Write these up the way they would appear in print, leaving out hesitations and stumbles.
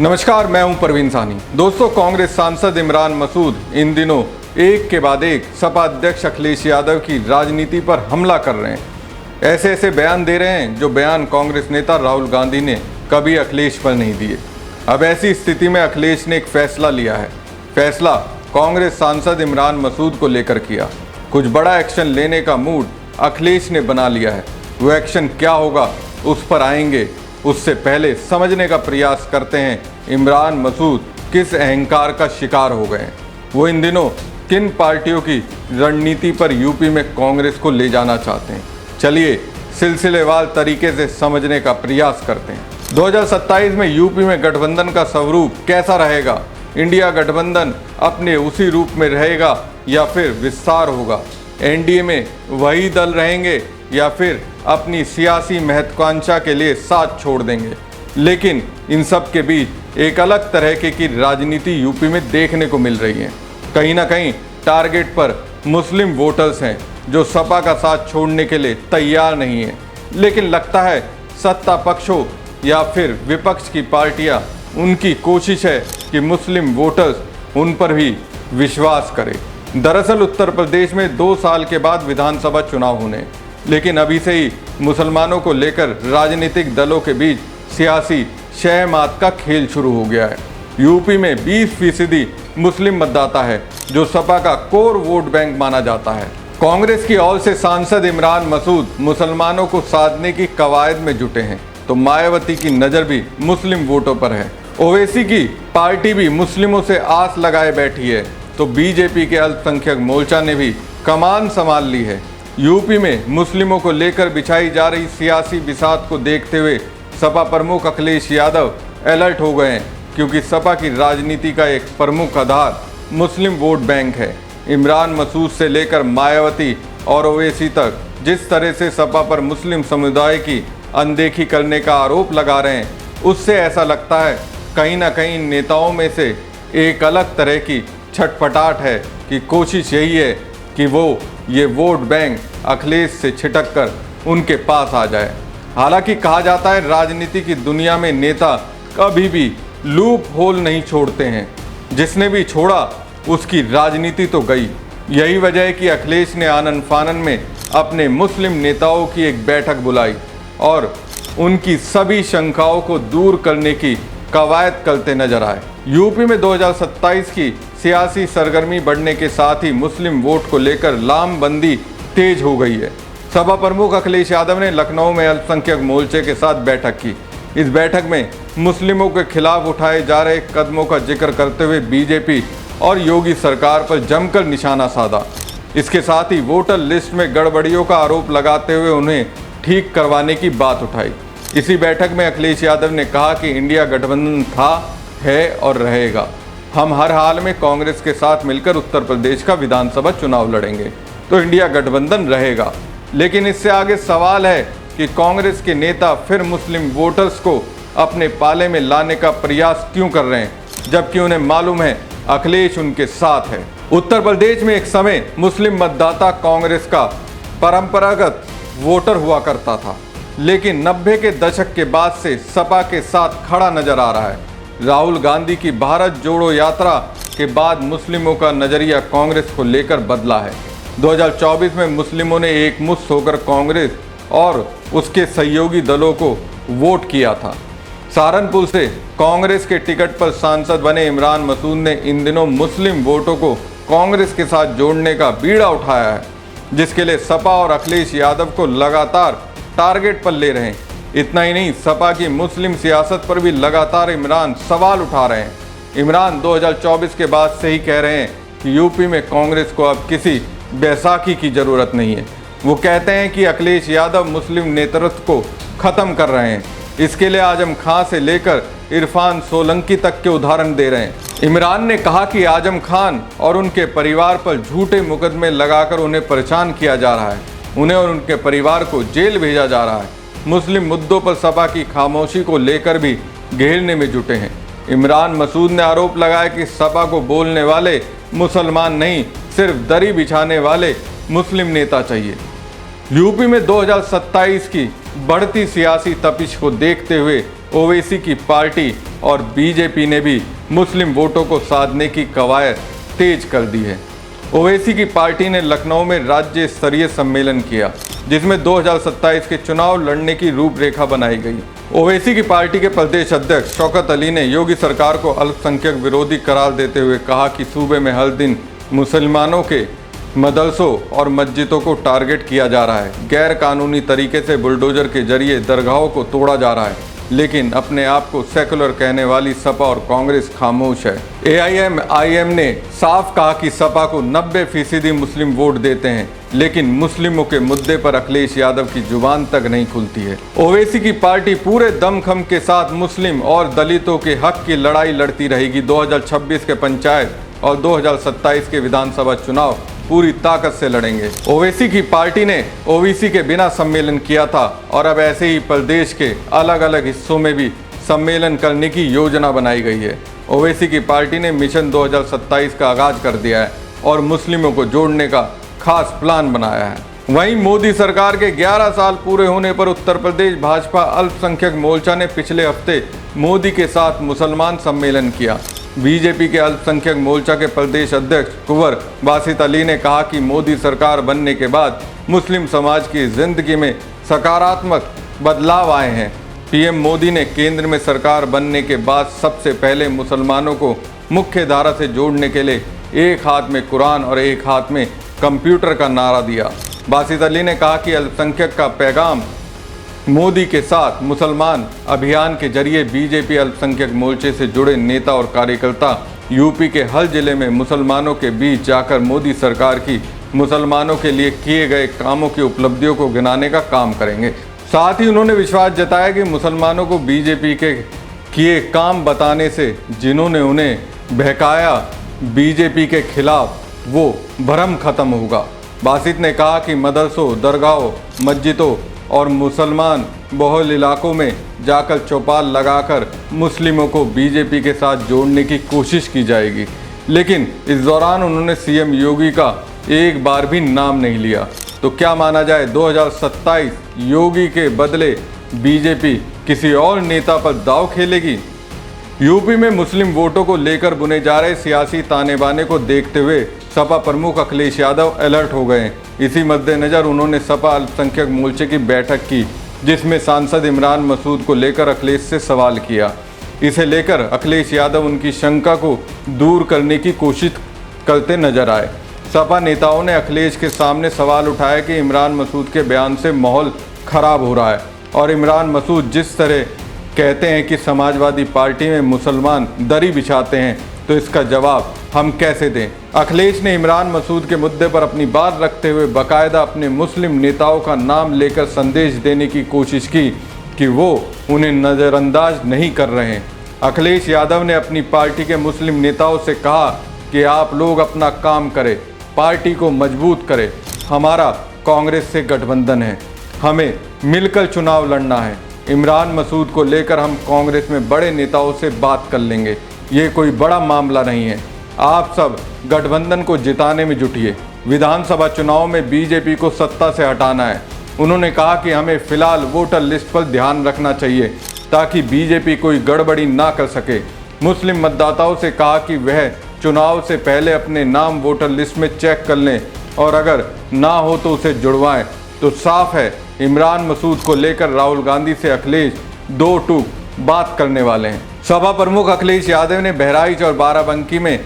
नमस्कार, मैं हूं परवीन साहनी। दोस्तों, कांग्रेस सांसद इमरान मसूद इन दिनों एक के बाद एक सपा अध्यक्ष अखिलेश यादव की राजनीति पर हमला कर रहे हैं। ऐसे ऐसे बयान दे रहे हैं जो बयान कांग्रेस नेता राहुल गांधी ने कभी अखिलेश पर नहीं दिए। अब ऐसी स्थिति में अखिलेश ने एक फैसला लिया है। फैसला कांग्रेस सांसद इमरान मसूद को लेकर किया। कुछ बड़ा एक्शन लेने का मूड अखिलेश ने बना लिया है। वो एक्शन क्या होगा उस पर आएंगे, उससे पहले समझने का प्रयास करते हैं इमरान मसूद किस अहंकार का शिकार हो गए हैं। वो इन दिनों किन पार्टियों की रणनीति पर यूपी में कांग्रेस को ले जाना चाहते हैं। चलिए सिलसिलेवार तरीके से समझने का प्रयास करते हैं। 2027 में यूपी में गठबंधन का स्वरूप कैसा रहेगा? इंडिया गठबंधन अपने उसी रूप में रहेगा या फिर विस्तार होगा? एनडीए में वही दल रहेंगे या फिर अपनी सियासी महत्वाकांक्षा के लिए साथ छोड़ देंगे? लेकिन इन सब के बीच एक अलग तरह की राजनीति यूपी में देखने को मिल रही है। कहीं ना कहीं टारगेट पर मुस्लिम वोटर्स हैं जो सपा का साथ छोड़ने के लिए तैयार नहीं है। लेकिन लगता है सत्ता पक्ष हो या फिर विपक्ष की पार्टियां, उनकी कोशिश है कि मुस्लिम वोटर्स उन पर भी विश्वास करें। दरअसल उत्तर प्रदेश में 2 साल के बाद विधानसभा चुनाव होने, लेकिन अभी से ही मुसलमानों को लेकर राजनीतिक दलों के बीच सियासी शहमात का खेल शुरू हो गया है। यूपी में 20% मुस्लिम मतदाता है जो सपा का कोर वोट बैंक माना जाता है। कांग्रेस की ओर से सांसद इमरान मसूद मुसलमानों को साधने की कवायद में जुटे हैं, तो मायावती की नज़र भी मुस्लिम वोटों पर है। ओवैसी की पार्टी भी मुस्लिमों से आस लगाए बैठी है, तो बीजेपी के अल्पसंख्यक मोर्चा ने भी कमान संभाल ली है। यूपी में मुस्लिमों को लेकर बिछाई जा रही सियासी बिसात को देखते हुए सपा प्रमुख अखिलेश यादव अलर्ट हो गए हैं, क्योंकि सपा की राजनीति का एक प्रमुख आधार मुस्लिम वोट बैंक है। इमरान मसूद से लेकर मायावती और ओवैसी तक जिस तरह से सपा पर मुस्लिम समुदाय की अनदेखी करने का आरोप लगा रहे हैं, उससे ऐसा लगता है कहीं ना कहीं नेताओं में से एक अलग तरह की छटपटाहट है कि कोशिश यही है कि वो ये वोट बैंक अखिलेश से छिटक कर उनके पास आ जाए। हालांकि कहा जाता है राजनीति की दुनिया में नेता कभी भी लूप होल नहीं छोड़ते हैं, जिसने भी छोड़ा उसकी राजनीति तो गई। यही वजह है कि अखिलेश ने आनन फानन में अपने मुस्लिम नेताओं की एक बैठक बुलाई और उनकी सभी शंकाओं को दूर करने की कवायद करते नजर आए। यूपी में 2027 की सियासी सरगर्मी बढ़ने के साथ ही मुस्लिम वोट को लेकर लामबंदी तेज हो गई है। सपा प्रमुख अखिलेश यादव ने लखनऊ में अल्पसंख्यक मोर्चे के साथ बैठक की। इस बैठक में मुस्लिमों के खिलाफ उठाए जा रहे कदमों का जिक्र करते हुए बीजेपी और योगी सरकार पर जमकर निशाना साधा। इसके साथ ही वोटर लिस्ट में गड़बड़ियों का आरोप लगाते हुए उन्हें ठीक करवाने की बात उठाई। इसी बैठक में अखिलेश यादव ने कहा कि इंडिया गठबंधन था, है और रहेगा। हम हर हाल में कांग्रेस के साथ मिलकर उत्तर प्रदेश का विधानसभा चुनाव लड़ेंगे, तो इंडिया गठबंधन रहेगा। लेकिन इससे आगे सवाल है कि कांग्रेस के नेता फिर मुस्लिम वोटर्स को अपने पाले में लाने का प्रयास क्यों कर रहे हैं, जबकि उन्हें मालूम है अखिलेश उनके साथ है। उत्तर प्रदेश में एक समय मुस्लिम मतदाता कांग्रेस का परंपरागत वोटर हुआ करता था, लेकिन 90 के दशक के बाद से सपा के साथ खड़ा नजर आ रहा है। राहुल गांधी की भारत जोड़ो यात्रा के बाद मुस्लिमों का नजरिया कांग्रेस को लेकर बदला है। 2024 में मुस्लिमों ने एकमुश्त होकर कांग्रेस और उसके सहयोगी दलों को वोट किया था। सहारनपुर से कांग्रेस के टिकट पर सांसद बने इमरान मसूद ने इन दिनों मुस्लिम वोटों को कांग्रेस के साथ जोड़ने का बीड़ा उठाया है, जिसके लिए सपा और अखिलेश यादव को लगातार टारगेट पर ले रहे हैं। इतना ही नहीं, सपा की मुस्लिम सियासत पर भी लगातार इमरान सवाल उठा रहे हैं। इमरान 2024 के बाद से ही कह रहे हैं कि यूपी में कांग्रेस को अब किसी बैसाखी की जरूरत नहीं है। वो कहते हैं कि अखिलेश यादव मुस्लिम नेतृत्व को खत्म कर रहे हैं। इसके लिए आजम खान से लेकर इरफान सोलंकी तक के उदाहरण दे रहे हैं। इमरान ने कहा कि आजम खान और उनके परिवार पर झूठे मुकदमे लगाकर उन्हें परेशान किया जा रहा है, उन्हें और उनके परिवार को जेल भेजा जा रहा है। मुस्लिम मुद्दों पर सपा की खामोशी को लेकर भी घेरने में जुटे हैं। इमरान मसूद ने आरोप लगाया कि सपा को बोलने वाले मुसलमान नहीं, सिर्फ दरी बिछाने वाले मुस्लिम नेता चाहिए। यूपी में 2027 की बढ़ती सियासी तपिश को देखते हुए ओवैसी की पार्टी और बीजेपी ने भी मुस्लिम वोटों को साधने की कवायद तेज कर दी है। ओवैसी की पार्टी ने लखनऊ में राज्य स्तरीय सम्मेलन किया, जिसमें 2027 के चुनाव लड़ने की रूपरेखा बनाई गई। ओवैसी की पार्टी के प्रदेश अध्यक्ष शौकत अली ने योगी सरकार को अल्पसंख्यक विरोधी करार देते हुए कहा कि सूबे में हर दिन मुसलमानों के मदरसों और मस्जिदों को टारगेट किया जा रहा है। गैर कानूनी तरीके से बुलडोजर के जरिए दरगाहों को तोड़ा जा रहा है, लेकिन अपने आप को सेकुलर कहने वाली सपा और कांग्रेस खामोश है। AIM ने साफ कहा कि सपा को 90% मुस्लिम वोट देते हैं, लेकिन मुस्लिमों के मुद्दे पर अखिलेश यादव की जुबान तक नहीं खुलती है। ओवैसी की पार्टी पूरे दमखम के साथ मुस्लिम और दलितों के हक की लड़ाई लड़ती रहेगी। 2026 के पंचायत और 2027 के विधानसभा चुनाव पूरी ताकत से लड़ेंगे। ओवैसी की पार्टी ने ओबीसी के बिना सम्मेलन किया था और अब ऐसे ही प्रदेश के अलग अलग हिस्सों में भी सम्मेलन करने की योजना बनाई गई है। ओवैसी की पार्टी ने मिशन 2027 का आगाज कर दिया है और मुस्लिमों को जोड़ने का खास प्लान बनाया है। वहीं मोदी सरकार के 11 साल पूरे होने पर उत्तर प्रदेश भाजपा अल्पसंख्यक मोर्चा ने पिछले हफ्ते मोदी के साथ मुसलमान सम्मेलन किया। बीजेपी के अल्पसंख्यक मोर्चा के प्रदेश अध्यक्ष कुंवर बासित अली ने कहा कि मोदी सरकार बनने के बाद मुस्लिम समाज की जिंदगी में सकारात्मक बदलाव आए हैं। पीएम मोदी ने केंद्र में सरकार बनने के बाद सबसे पहले मुसलमानों को मुख्य धारा से जोड़ने के लिए एक हाथ में कुरान और एक हाथ में कंप्यूटर का नारा दिया। बासित अली ने कहा कि अल्पसंख्यक का पैगाम मोदी के साथ मुसलमान अभियान के जरिए बीजेपी अल्पसंख्यक मोर्चे से जुड़े नेता और कार्यकर्ता यूपी के हर जिले में मुसलमानों के बीच जाकर मोदी सरकार की मुसलमानों के लिए किए गए कामों की उपलब्धियों को गिनाने का काम करेंगे। साथ ही उन्होंने विश्वास जताया कि मुसलमानों को बीजेपी के किए काम बताने से जिन्होंने उन्हें बहकाया बीजेपी के खिलाफ वो भ्रम खत्म होगा। बासित ने कहा कि मदरसों, दरगाहों, मस्जिदों और मुसलमान बहुल इलाकों में जाकर चौपाल लगाकर मुस्लिमों को बीजेपी के साथ जोड़ने की कोशिश की जाएगी, लेकिन इस दौरान उन्होंने सीएम योगी का एक बार भी नाम नहीं लिया। तो क्या माना जाए, 2027 योगी के बदले बीजेपी किसी और नेता पर दांव खेलेगी? यूपी में मुस्लिम वोटों को लेकर बुने जा रहे सियासी ताने बाने को देखते हुए सपा प्रमुख अखिलेश यादव अलर्ट हो गए। इसी मद्देनजर उन्होंने सपा अल्पसंख्यक मोर्चे की बैठक की, जिसमें सांसद इमरान मसूद को लेकर अखिलेश से सवाल किया। इसे लेकर अखिलेश यादव उनकी शंका को दूर करने की कोशिश करते नजर आए। सपा नेताओं ने अखिलेश के सामने सवाल उठाया कि इमरान मसूद के बयान से माहौल खराब हो रहा है और इमरान मसूद जिस तरह कहते हैं कि समाजवादी पार्टी में मुसलमान दरी बिछाते हैं, तो इसका जवाब हम कैसे दें? अखिलेश ने इमरान मसूद के मुद्दे पर अपनी बात रखते हुए बाकायदा अपने मुस्लिम नेताओं का नाम लेकर संदेश देने की कोशिश की कि वो उन्हें नज़रअंदाज नहीं कर रहे हैं। अखिलेश यादव ने अपनी पार्टी के मुस्लिम नेताओं से कहा कि आप लोग अपना काम करें, पार्टी को मजबूत करें। हमारा कांग्रेस से गठबंधन है, हमें मिलकर चुनाव लड़ना है। इमरान मसूद को लेकर हम कांग्रेस में बड़े नेताओं से बात कर लेंगे, ये कोई बड़ा मामला नहीं है। आप सब गठबंधन को जिताने में जुटिए। विधानसभा चुनाव में बीजेपी को सत्ता से हटाना है। उन्होंने कहा कि हमें फिलहाल वोटर लिस्ट पर ध्यान रखना चाहिए ताकि बीजेपी कोई गड़बड़ी ना कर सके। मुस्लिम मतदाताओं से कहा कि वह चुनाव से पहले अपने नाम वोटर लिस्ट में चेक कर लें और अगर ना हो तो उसे जुड़वाएं। तो साफ है, इमरान मसूद को लेकर राहुल गांधी से अखिलेश दो टूक बात करने वाले हैं। सपा प्रमुख अखिलेश यादव ने बहराइच और बाराबंकी में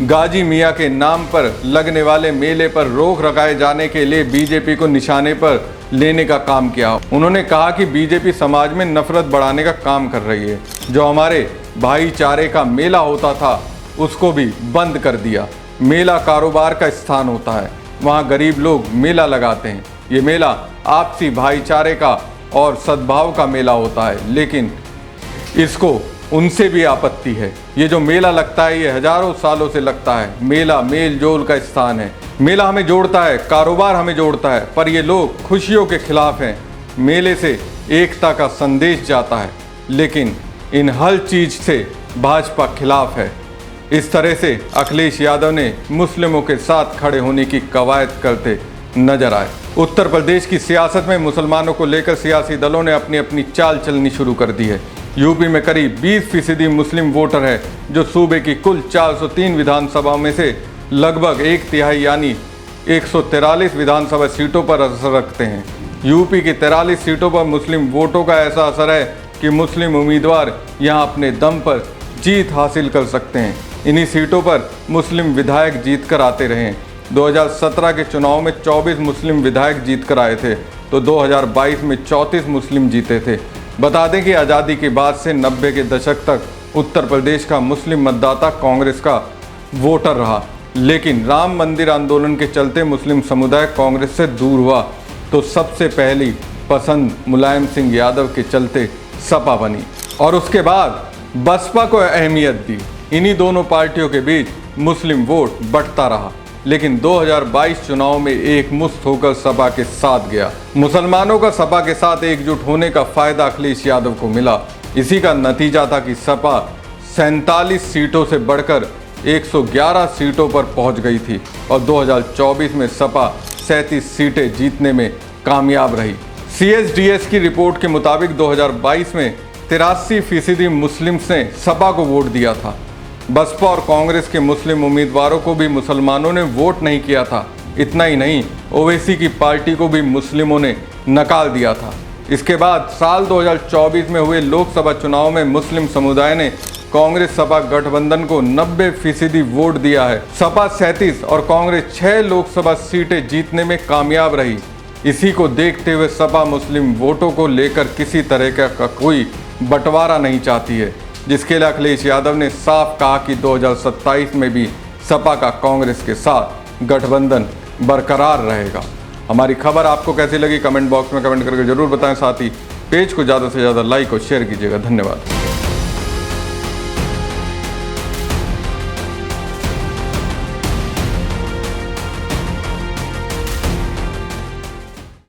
गाजी मियां के नाम पर लगने वाले मेले पर रोक लगाए जाने के लिए बीजेपी को निशाने पर लेने का काम किया। उन्होंने कहा कि बीजेपी समाज में नफरत बढ़ाने का काम कर रही है। जो हमारे भाईचारे का मेला होता था उसको भी बंद कर दिया। मेला कारोबार का स्थान होता है, वहाँ गरीब लोग मेला लगाते हैं। ये मेला आपसी भाईचारे का और सद्भाव का मेला होता है, लेकिन इसको उनसे भी आपत्ति है। ये जो मेला लगता है ये हजारों सालों से लगता है। मेला मेल जोल का स्थान है। मेला हमें जोड़ता है, कारोबार हमें जोड़ता है, पर ये लोग खुशियों के खिलाफ हैं। मेले से एकता का संदेश जाता है, लेकिन इन हर चीज से भाजपा खिलाफ है। इस तरह से अखिलेश यादव ने मुस्लिमों के साथ खड़े होने की कवायद करते नजर आए। उत्तर प्रदेश की सियासत में मुसलमानों को लेकर सियासी दलों ने अपनी अपनी चाल चलनी शुरू कर दी है। यूपी में करीब 20% मुस्लिम वोटर है, जो सूबे की कुल 403 विधानसभा में से लगभग एक तिहाई यानी 143 विधानसभा सीटों पर असर रखते हैं। यूपी की 43 सीटों पर मुस्लिम वोटों का ऐसा असर है कि मुस्लिम उम्मीदवार यहां अपने दम पर जीत हासिल कर सकते हैं। इन्हीं सीटों पर मुस्लिम विधायक जीत कर आते रहे। 2017 के चुनाव में 24 मुस्लिम विधायक जीत कर आए थे, तो 2022 में 34 मुस्लिम जीते थे। बता दें कि आज़ादी के बाद से 90 के दशक तक उत्तर प्रदेश का मुस्लिम मतदाता कांग्रेस का वोटर रहा, लेकिन राम मंदिर आंदोलन के चलते मुस्लिम समुदाय कांग्रेस से दूर हुआ, तो सबसे पहली पसंद मुलायम सिंह यादव के चलते सपा बनी और उसके बाद बसपा को अहमियत दी। इन्हीं दोनों पार्टियों के बीच मुस्लिम वोट बढ़ता रहा, लेकिन 2022 चुनाव में एक मुश्त होकर सपा के साथ गया। मुसलमानों का सपा के साथ एकजुट होने का फायदा अखिलेश यादव को मिला। इसी का नतीजा था कि सपा 47 सीटों से बढ़कर 111 सीटों पर पहुंच गई थी और 2024 में सपा 37 सीटें जीतने में कामयाब रही। CSDS की रिपोर्ट के मुताबिक 2022 में 83% मुस्लिम्स ने सपा को वोट दिया था। बसपा और कांग्रेस के मुस्लिम उम्मीदवारों को भी मुसलमानों ने वोट नहीं किया था। इतना ही नहीं, ओवैसी की पार्टी को भी मुस्लिमों ने नकार दिया था। इसके बाद साल 2024 में हुए लोकसभा चुनाव में मुस्लिम समुदाय ने कांग्रेस सपा गठबंधन को 90% वोट दिया है। सपा 37 और कांग्रेस 6 लोकसभा सीटें जीतने में कामयाब रही। इसी को देखते हुए सपा मुस्लिम वोटों को लेकर किसी तरह का कोई बंटवारा नहीं चाहती है, जिसके लिए अखिलेश यादव ने साफ कहा कि 2027 में भी सपा का कांग्रेस के साथ गठबंधन बरकरार रहेगा। हमारी खबर आपको कैसी लगी कमेंट बॉक्स में कमेंट करके जरूर बताएं। साथ ही पेज को ज़्यादा से ज़्यादा लाइक और शेयर कीजिएगा। धन्यवाद।